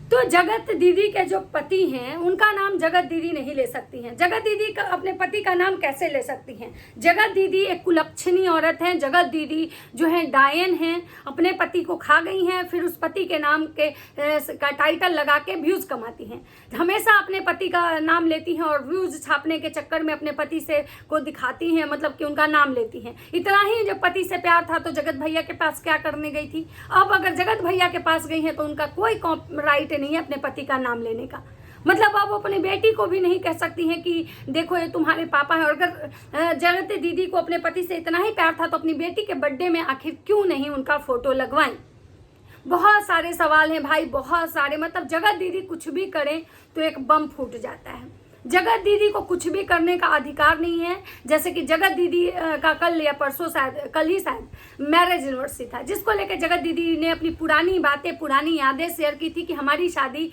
तो जगत दीदी के जो पति हैं उनका नाम जगत दीदी नहीं ले सकती हैं। जगत दीदी का अपने पति का नाम कैसे ले सकती हैं? जगत दीदी एक कुलक्षणी औरत हैं। जगत दीदी जो है डायन हैं, अपने पति को खा गई हैं, फिर उस पति के नाम के का टाइटल लगा के व्यूज कमाती हैं। हमेशा अपने पति का नाम लेती हैं और व्यूज छापने के चक्कर में अपने पति से को दिखाती हैं, मतलब कि उनका नाम लेती हैं। इतना ही जब पति से प्यार था तो जगत भैया के पास क्या करने गई थी? अब अगर जगत भैया के पास गई हैं तो उनका कोई राइट नहीं है अपने पति का नाम लेने का। मतलब अब अपनी बेटी को भी नहीं कह सकती हैं कि देखो ये तुम्हारे पापा है। और अगर जगत दीदी को अपने पति से इतना ही प्यार था तो अपनी बेटी के बर्थडे में आखिर क्यों नहीं उनका फोटो लगवाएं? बहुत सारे सवाल हैं भाई, बहुत सारे। मतलब जगत दीदी कुछ भी करें तो एक बम फूट जाता है। जगत दीदी को कुछ भी करने का अधिकार नहीं है। जैसे कि जगत दीदी का कल या परसों शायद, कल ही शायद मैरिज एनिवर्सरी था, जिसको लेकर जगत दीदी ने अपनी पुरानी बातें, पुरानी यादें शेयर की थी कि हमारी शादी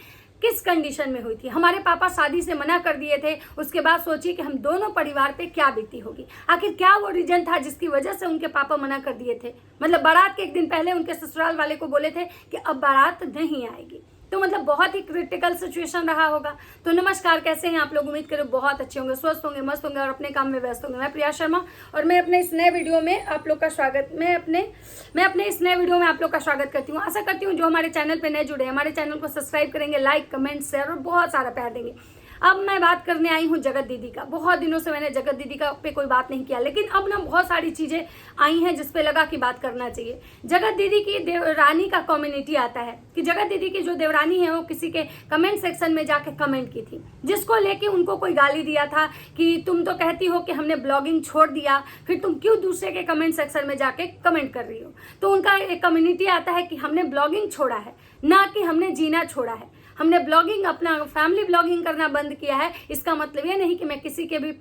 किस कंडीशन में हुई थी। हमारे पापा शादी से मना कर दिए थे, उसके बाद सोचिए कि हम दोनों परिवार पे क्या बीती होगी। आखिर क्या वो रीजन था जिसकी वजह से उनके पापा मना कर दिए थे? मतलब बारात के एक दिन पहले उनके ससुराल वाले को बोले थे कि अब बारात नहीं आएगी। तो मतलब बहुत ही क्रिटिकल सिचुएशन रहा होगा। तो नमस्कार, कैसे हैं आप लोग? उम्मीद करो बहुत अच्छे होंगे, स्वस्थ होंगे, मस्त होंगे और अपने काम में व्यस्त होंगे। मैं प्रिया शर्मा और मैं अपने इस नए वीडियो में आप लोग का स्वागत मैं अपने इस नए वीडियो में आप लोग का स्वागत करती हूँ। आशा करती हूँ जो हमारे चैनल पे नए जुड़े हैं हमारे चैनल को सब्सक्राइब करेंगे, लाइक, कमेंट, शेयर और बहुत सारा प्यार देंगे। अब मैं बात करने आई हूँ जगत दीदी का। बहुत दिनों से मैंने जगत दीदी का पे कोई बात नहीं किया, लेकिन अब ना बहुत सारी चीजें आई हैं जिस पे लगा कि बात करना चाहिए। जगत दीदी की देवरानी का कम्युनिटी आता है कि जगत दीदी की जो देवरानी है वो किसी के कमेंट सेक्शन में जाके कमेंट की थी, जिसको लेके उनको कोई गाली दिया था कि तुम तो कहती हो कि हमने ब्लॉगिंग छोड़ दिया, फिर तुम क्यों दूसरे के कमेंट सेक्शन में जाके कमेंट कर रही हो। तो उनका एक कम्युनिटी आता है कि हमने ब्लॉगिंग छोड़ा है, ना कि हमने जीना छोड़ा है। हमने ब्लॉगिंग, अपना फैमिली ब्लॉगिंग करना बंद किया है। इसका मतलब ये नहीं कि मैं किसी के भी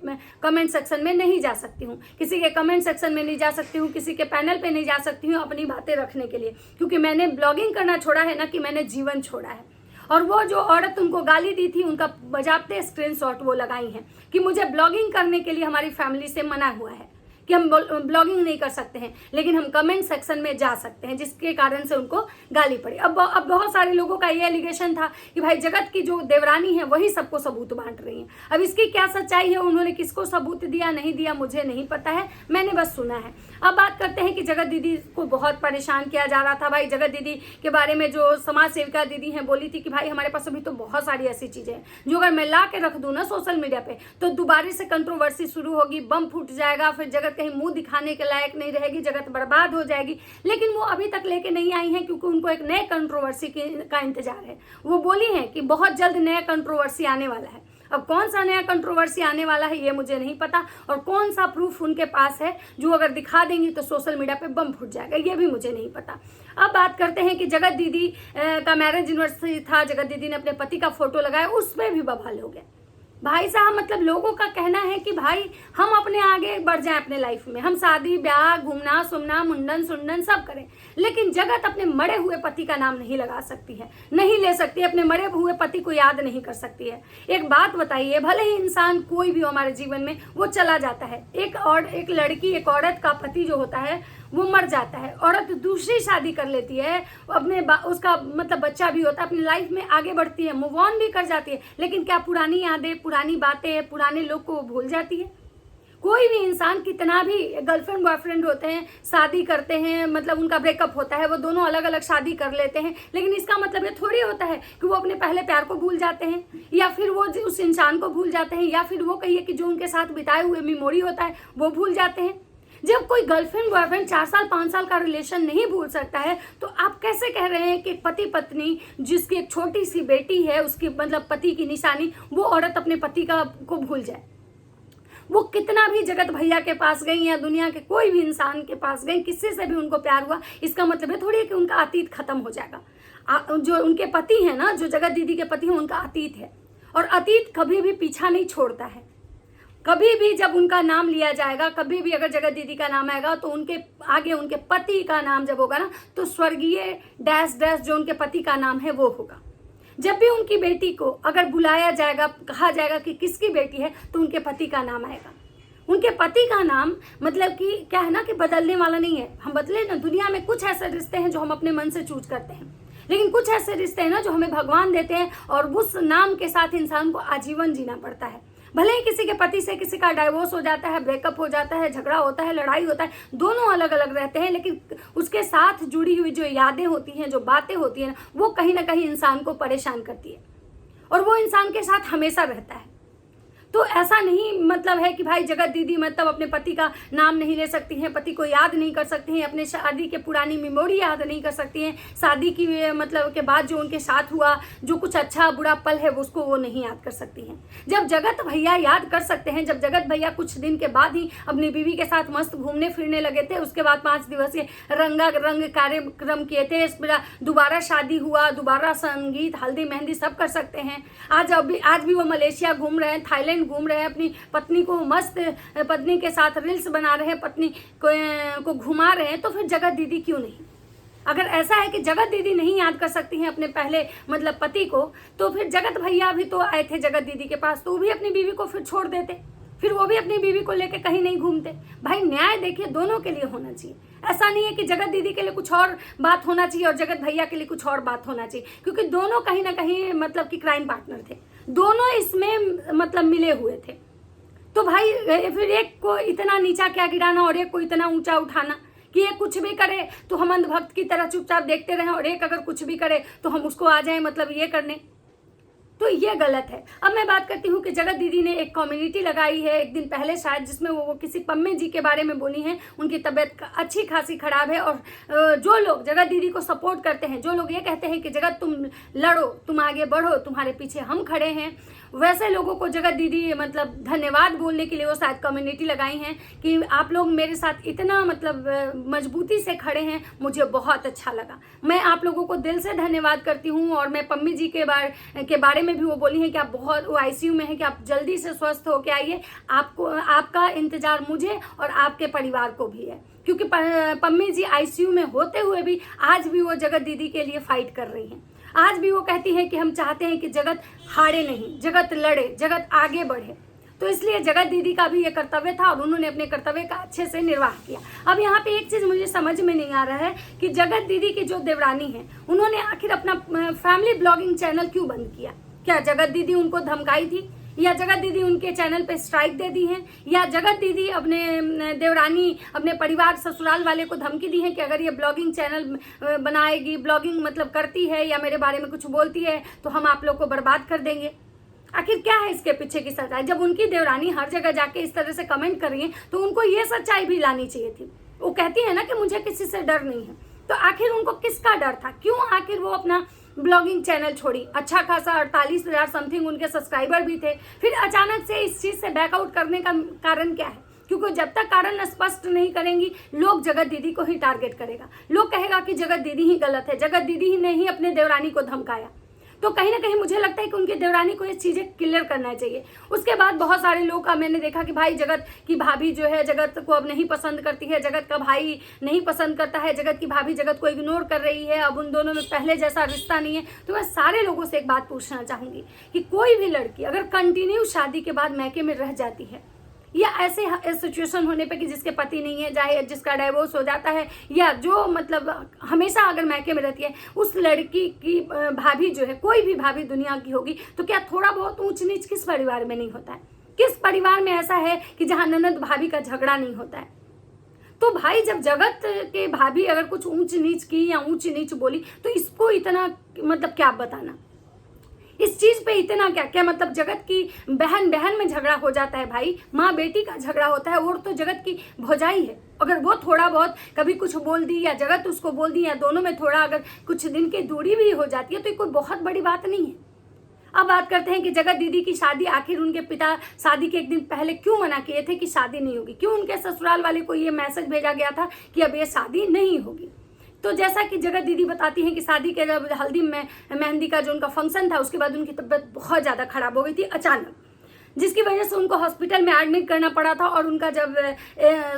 कमेंट सेक्शन में नहीं जा सकती हूँ, किसी के कमेंट सेक्शन में नहीं जा सकती हूँ, किसी के पैनल पे नहीं जा सकती हूँ अपनी बातें रखने के लिए, क्योंकि मैंने ब्लॉगिंग करना छोड़ा है, ना कि मैंने जीवन छोड़ा है। और वो जो औरत उनको गाली दी थी उनका बजाते स्क्रीनशॉट वो लगाई हैं कि मुझे ब्लॉगिंग करने के लिए हमारी फैमिली से मना हुआ है कि हम ब्लॉगिंग नहीं कर सकते हैं, लेकिन हम कमेंट सेक्शन में जा सकते हैं, जिसके कारण से उनको गाली पड़ी। अब बहुत सारे लोगों का ये एलिगेशन था कि भाई जगत की जो देवरानी है वही सबको सबूत बांट रही है। अब इसकी क्या सच्चाई है, उन्होंने किसको सबूत दिया नहीं दिया मुझे नहीं पता है, मैंने बस सुना है। अब बात करते हैं कि जगत दीदी को बहुत परेशान किया जा रहा था। भाई जगत दीदी के बारे में जो समाज सेविका दीदी हैं बोली थी कि भाई हमारे पास अभी तो बहुत सारी ऐसी चीजें हैं जो अगर मैं ला के रख दूं ना सोशल मीडिया पे तो दोबारा से कंट्रोवर्सी शुरू होगी, बम फूट जाएगा, फिर जगत कहीं मुंह दिखाने के लायक नहीं रहेगी, जगत बर्बाद हो जाएगी। लेकिन वो अभी तक लेके नहीं आई हैं क्योंकि उनको एक नए कंट्रोवर्सी का इंतजार है। वो बोली हैं कि बहुत जल्द नया कंट्रोवर्सी आने वाला है। अब कौन सा नया कंट्रोवर्सी आने वाला है ये मुझे नहीं पता, और कौन सा प्रूफ उनके पास है जो अगर दिखा देंगी तो सोशल मीडिया पे बम फूट जाएगा, ये भी मुझे नहीं पता। अब बात करते हैं कि जगत दीदी का मैरिज एनिवर्सरी था, जगत दीदी ने अपने पति का फोटो लगाया, उसमें भी बवाल हो गया। भाई साहब, मतलब लोगों का कहना है कि भाई हम अपने आगे बढ़ जाएं अपने लाइफ में, हम शादी ब्याह, घूमना सुनना, मुंडन सुंडन सब करें, लेकिन जगत अपने मरे हुए पति का नाम नहीं लगा सकती है, नहीं ले सकती, अपने मरे हुए पति को याद नहीं कर सकती है। एक बात बताइए, भले ही इंसान कोई भी हो हमारे जीवन में, वो चला जाता है, एक लड़की, एक औरत का पति जो होता है वो मर जाता है, औरत दूसरी शादी कर लेती है, अपने उसका मतलब बच्चा भी होता है, अपनी लाइफ में आगे बढ़ती है, मूव ऑन भी कर जाती है, लेकिन क्या पुरानी यादें, पुरानी बातें, पुराने लोग को भूल जाती है? कोई भी इंसान कितना भी गर्लफ्रेंड बॉयफ्रेंड होते हैं, शादी करते हैं, मतलब उनका ब्रेकअप होता है, वो दोनों अलग अलग शादी कर लेते हैं, लेकिन इसका मतलब ये थोड़ी होता है कि वो अपने पहले प्यार को भूल जाते हैं, या फिर वो उस इंसान को भूल जाते हैं, या फिर वो कहिए कि जो उनके साथ बिताए हुए मेमोरी होता है वो भूल जाते हैं। जब कोई गर्लफ्रेंड बॉयफ्रेंड 4 साल 5 साल का रिलेशन नहीं भूल सकता है, तो आप कैसे कह रहे हैं कि पति पत्नी जिसकी एक छोटी सी बेटी है, उसकी मतलब पति की निशानी, वो औरत अपने पति को भूल जाए? वो कितना भी जगत भैया के पास गई या दुनिया के कोई भी इंसान के पास गई, किसी से भी उनको प्यार हुआ, इसका मतलब है थोड़ी है कि उनका अतीत खत्म हो जाएगा। जो उनके पति है ना, जो जगत दीदी के पति हैं, उनका अतीत है, और अतीत कभी भी पीछा नहीं छोड़ता है। कभी भी जब उनका नाम लिया जाएगा, कभी भी अगर जगत दीदी का नाम आएगा तो उनके आगे उनके पति का नाम जब होगा ना, तो स्वर्गीय डैश डैश जो उनके पति का नाम है वो होगा। जब भी उनकी बेटी को अगर बुलाया जाएगा, कहा जाएगा कि किसकी बेटी है, तो उनके पति का नाम आएगा। उनके पति का नाम मतलब कि क्या है ना कि बदलने वाला नहीं है। हम बदले ना, दुनिया में कुछ ऐसे रिश्ते हैं जो हम अपने मन से चूज करते हैं, लेकिन कुछ ऐसे रिश्ते हैं ना जो हमें भगवान देते हैं और उस नाम के साथ इंसान को आजीवन जीना पड़ता है। भले ही किसी के पति से किसी का डाइवोर्स हो जाता है, ब्रेकअप हो जाता है, झगड़ा होता है, लड़ाई होता है, दोनों अलग अलग रहते हैं, लेकिन उसके साथ जुड़ी हुई जो यादें होती हैं, जो बातें होती हैं, वो कहीं ना कहीं इंसान को परेशान करती है और वो इंसान के साथ हमेशा रहता है। तो ऐसा नहीं मतलब है कि भाई जगत दीदी मतलब अपने पति का नाम नहीं ले सकती हैं, पति को याद नहीं कर सकती हैं, अपने शादी के पुरानी मेमोरी याद नहीं कर सकती हैं, शादी की मतलब के बाद जो उनके साथ हुआ जो कुछ अच्छा बुरा पल है उसको वो नहीं याद कर सकती हैं। जब जगत भैया याद कर सकते हैं, जब जगत भैया कुछ दिन के बाद ही अपनी बीवी के साथ मस्त घूमने फिरने लगे थे, उसके बाद 5 दिवसीय रंगारंग कार्यक्रम किए थे, दोबारा शादी हुआ, दोबारा संगीत हल्दी मेहंदी सब कर सकते हैं। आज भी वो मलेशिया घूम रहे हैं, थाईलैंड घूम रहे हैं, अपनी पत्नी को मस्त पत्नी के साथ रील्स बना रहे हैं, पत्नी को घुमा रहे हैं, तो फिर जगत दीदी क्यों नहीं? अगर ऐसा है कि जगत दीदी नहीं याद कर सकती हैं अपने पहले मतलब पति को, तो फिर जगत भैया भी तो आए थे जगत दीदी के पास, तो वो भी अपनी बीवी को फिर छोड़ देते, फिर वो भी अपनी बीवी को लेके कहीं नहीं घूमते। भाई न्याय देखिए दोनों के लिए होना चाहिए। ऐसा नहीं है कि जगत दीदी के लिए कुछ और बात होना चाहिए और जगत भैया के लिए कुछ और बात होना चाहिए, क्योंकि दोनों कहीं ना कहीं मतलब कि क्राइम पार्टनर थे, दोनों इसमें मतलब मिले हुए थे। तो भाई फिर एक को इतना नीचा क्या गिराना और एक को इतना ऊंचा उठाना कि ये कुछ भी करे तो हम अंधभक्त की तरह चुपचाप देखते रहें और एक अगर कुछ भी करे तो हम उसको आ जाए मतलब ये करने, तो ये गलत है। अब मैं बात करती हूँ कि जगत दीदी ने एक कम्युनिटी लगाई है एक दिन पहले शायद, जिसमें वो किसी पम्मे जी के बारे में बोली हैं, उनकी तबीयत अच्छी खासी खराब है और जो लोग जगत दीदी को सपोर्ट करते हैं, जो लोग ये कहते हैं कि जगत तुम लड़ो, तुम आगे बढ़ो, तुम्हारे पीछे हम खड़े हैं, वैसे लोगों को जगत दीदी मतलब धन्यवाद बोलने के लिए वो शायद कम्युनिटी लगाई हैं कि आप लोग मेरे साथ इतना मतलब मजबूती से खड़े हैं, मुझे बहुत अच्छा लगा। मैं आप लोगों को दिल से धन्यवाद करती हूँ। और मैं पम्मी जी के बारे में भी वो बोली हैं कि आप बहुत वो ICU में हैं कि आप जल्दी से स्वस्थ होके आइए, आपको आपका इंतजार मुझे और आपके परिवार को भी है, क्योंकि पम्मी जी ICU में होते हुए भी आज भी वो जगत दीदी के लिए फाइट कर रही हैं। आज भी वो कहती है कि हम चाहते हैं कि जगत हारे नहीं, जगत लड़े, जगत आगे बढ़े। तो इसलिए जगत दीदी का भी ये कर्तव्य था और उन्होंने अपने कर्तव्य का अच्छे से निर्वाह किया। अब यहाँ पे एक चीज मुझे समझ में नहीं आ रहा है कि जगत दीदी की जो देवरानी है उन्होंने आखिर अपना फैमिली ब्लॉगिंग चैनल क्यों बंद किया? क्या जगत दीदी उनको धमकाई थी, या जगत दीदी उनके चैनल पे स्ट्राइक दे दी है, या जगत दीदी अपने देवरानी अपने परिवार ससुराल वाले को धमकी दी है कि अगर ये ब्लॉगिंग चैनल बनाएगी, ब्लॉगिंग मतलब करती है या मेरे बारे में कुछ बोलती है तो हम आप लोग को बर्बाद कर देंगे? आखिर क्या है इसके पीछे की सच्चाई? जब उनकी देवरानी हर जगह जाके इस तरह से कमेंट कर रही है तो उनको ये सच्चाई भी लानी चाहिए थी। वो कहती है ना कि मुझे किसी से डर नहीं है, तो आखिर उनको किसका डर था? क्यों आखिर वो अपना ब्लॉगिंग चैनल छोड़ी? अच्छा खासा 48,000 समथिंग उनके सब्सक्राइबर भी थे, फिर अचानक से इस चीज से बैकआउट करने का कारण क्या है? क्योंकि जब तक कारण स्पष्ट नहीं करेंगी लोग जगत दीदी को ही टारगेट करेगा, लोग कहेगा कि जगत दीदी ही गलत है, जगत दीदी ही ने ही अपने देवरानी को धमकाया। तो कहीं ना कहीं मुझे लगता है कि उनकी देवरानी को ये चीजें क्लियर करना चाहिए। उसके बाद बहुत सारे लोग का मैंने देखा कि भाई जगत की भाभी जो है जगत को अब नहीं पसंद करती है, जगत का भाई नहीं पसंद करता है, जगत की भाभी जगत को इग्नोर कर रही है, अब उन दोनों में पहले जैसा रिश्ता नहीं है। तो मैं सारे लोगों से एक बात पूछना चाहूंगी कि कोई भी लड़की अगर कंटिन्यू शादी के बाद मैके में रह जाती है, या ऐसे सिचुएशन होने पे कि जिसके पति नहीं है, चाहे जिसका डाइवोर्स हो जाता है, या जो मतलब हमेशा अगर मैके में रहती है, उस लड़की की भाभी जो है, कोई भी भाभी दुनिया की होगी, तो क्या थोड़ा बहुत ऊंच नीच किस परिवार में नहीं होता है? किस परिवार में ऐसा है कि जहां ननद भाभी का झगड़ा नहीं होता है? तो भाई जब जगत के भाभी अगर कुछ ऊंच नीच की या ऊंच नीच बोली तो इसको इतना मतलब क्या बताना, इस चीज पे इतना क्या मतलब जगत की बहन बहन में झगड़ा हो जाता है भाई, माँ बेटी का झगड़ा होता है, और तो जगत की भौजाई है, अगर वो थोड़ा बहुत कभी कुछ बोल दी या जगत उसको बोल दी या दोनों में थोड़ा अगर कुछ दिन की दूरी भी हो जाती है तो ये कोई बहुत बड़ी बात नहीं है। अब बात करते हैं कि जगत दीदी की शादी, आखिर उनके पिता शादी के एक दिन पहले क्यों मना किए थे कि शादी नहीं होगी? क्यों उनके ससुराल वाले को ये मैसेज भेजा गया था कि अब ये शादी नहीं होगी? तो जैसा कि जगत दीदी बताती हैं कि शादी के जब हल्दी में मेहंदी का जो उनका फंक्शन था उसके बाद उनकी तबीयत बहुत ज़्यादा खराब हो गई थी अचानक, जिसकी वजह से उनको हॉस्पिटल में एडमिट करना पड़ा था। और उनका जब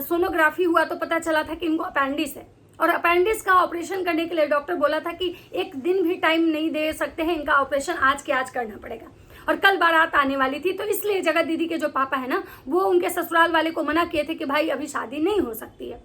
सोनोग्राफी हुआ तो पता चला था कि इनको अपेंडिस है, और अपेंडिस का ऑपरेशन करने के लिए डॉक्टर बोला था कि एक दिन भी टाइम नहीं दे सकते हैं, इनका ऑपरेशन आज के आज करना पड़ेगा। और कल बारात आने वाली थी, तो इसलिए जगत दीदी के जो पापा है ना वो उनके ससुराल वाले को मना किए थे कि भाई अभी शादी नहीं हो सकती है।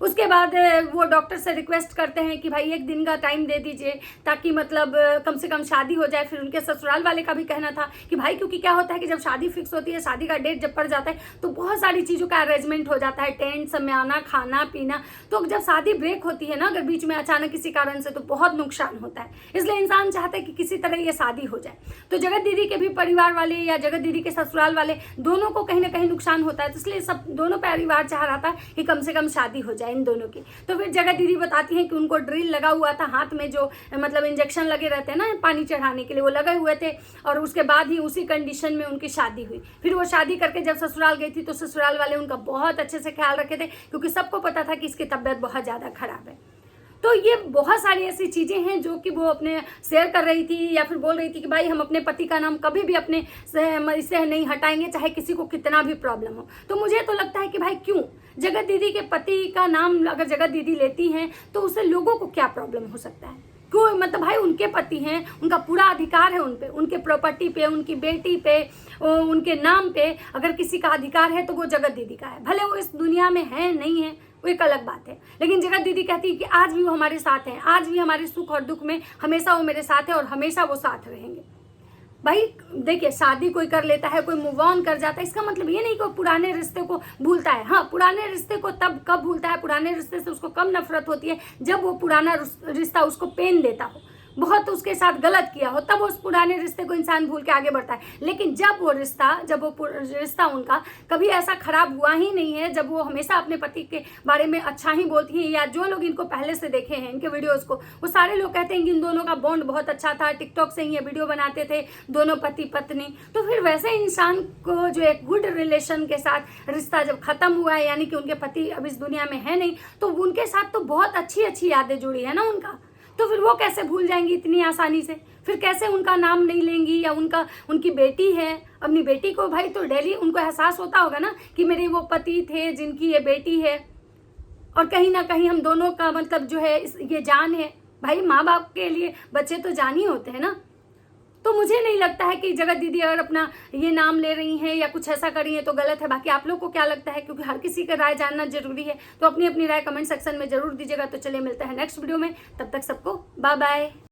उसके बाद वो डॉक्टर से रिक्वेस्ट करते हैं कि भाई 1 दिन का टाइम दे दीजिए ताकि मतलब कम से कम शादी हो जाए। फिर उनके ससुराल वाले का भी कहना था कि भाई क्योंकि क्या होता है कि जब शादी फिक्स होती है, शादी का डेट जब पड़ जाता है तो बहुत सारी चीज़ों का अरेंजमेंट हो जाता है, टेंट समय आना, खाना पीना। तो जब शादी ब्रेक होती है ना अगर बीच में अचानक किसी कारण से, तो बहुत नुकसान होता है। इसलिए इंसान चाहता है कि किसी तरह ये शादी हो जाए। तो जगत दीदी के भी परिवार वाले या जगत दीदी के ससुराल वाले दोनों को कहीं ना कहीं नुकसान होता है। तो इसलिए सब दोनों परिवार चाह रहा था कि कम से कम शादी हो जाए इन दोनों की। तो फिर जगत दीदी बताती हैं कि उनको ड्रिल लगा हुआ था हाथ में, जो मतलब इंजेक्शन लगे रहते हैं ना पानी चढ़ाने के लिए, वो लगे हुए थे। और उसके बाद ही उसी कंडीशन में उनकी शादी हुई। फिर वो शादी करके जब ससुराल गई थी तो ससुराल वाले उनका बहुत अच्छे से ख्याल रखे थे, क्योंकि सबको पता था कि इसकी तबीयत बहुत ज़्यादा खराब है। तो ये बहुत सारी ऐसी चीज़ें हैं जो कि वो अपने शेयर कर रही थी या फिर बोल रही थी कि भाई हम अपने पति का नाम कभी भी अपने से नहीं हटाएंगे, चाहे किसी को कितना भी प्रॉब्लम हो। तो मुझे तो लगता है कि भाई क्यों जगत दीदी के पति का नाम अगर जगत दीदी लेती हैं तो उससे लोगों को क्या प्रॉब्लम हो सकता है? क्यों? मतलब भाई उनके पति हैं, उनका पूरा अधिकार है उन पे, उनके प्रॉपर्टी पे, उनकी बेटी पे, उनके नाम पे अगर किसी का अधिकार है तो वो जगत दीदी का है। भले वो इस दुनिया में है नहीं है वो एक अलग बात है, लेकिन जगत दीदी कहती है कि आज भी वो हमारे साथ हैं, आज भी हमारे सुख और दुख में हमेशा वो मेरे साथ है और हमेशा वो साथ रहेंगे। भाई देखिए, शादी कोई कर लेता है, कोई मूव ऑन कर जाता है, इसका मतलब ये नहीं कि वो पुराने रिश्ते को भूलता है। हाँ, पुराने रिश्ते को तब कब भूलता है, पुराने रिश्ते से उसको कब नफरत होती है जब वो पुराना रिश्ता उसको पेन देता हो, बहुत उसके साथ गलत किया हो, तब उस पुराने रिश्ते को इंसान भूल के आगे बढ़ता है। लेकिन जब वो रिश्ता उनका कभी ऐसा खराब हुआ ही नहीं है, जब वो हमेशा अपने पति के बारे में अच्छा ही बोलती हैं, या जो लोग इनको पहले से देखे हैं इनके वीडियोस को, वो सारे लोग कहते हैं कि इन दोनों का बॉन्ड बहुत अच्छा था, टिकटॉक से ही ये वीडियो बनाते थे दोनों पति पत्नी। तो फिर वैसे इंसान को जो एक गुड रिलेशन के साथ रिश्ता जब खत्म हुआ है, यानी कि उनके पति अब इस दुनिया में है नहीं, तो उनके साथ तो बहुत अच्छी अच्छी यादें जुड़ी है ना उनका। तो फिर वो कैसे भूल जाएंगी इतनी आसानी से? फिर कैसे उनका नाम नहीं लेंगी? या उनकी बेटी है, अपनी बेटी को भाई तो डेली उनको एहसास होता होगा ना कि मेरे वो पति थे जिनकी ये बेटी है, और कहीं ना कहीं हम दोनों का मतलब जो है ये जान है। भाई माँ बाप के लिए बच्चे तो जान ही होते हैं ना। तो मुझे नहीं लगता है कि जगत दीदी अगर अपना ये नाम ले रही हैं या कुछ ऐसा कर रही हैं तो गलत है। बाकी आप लोग को क्या लगता है, क्योंकि हर किसी का राय जानना जरूरी है। तो अपनी अपनी राय कमेंट सेक्शन में जरूर दीजिएगा। तो चलिए मिलते हैं नेक्स्ट वीडियो में, तब तक सबको बाय बाय।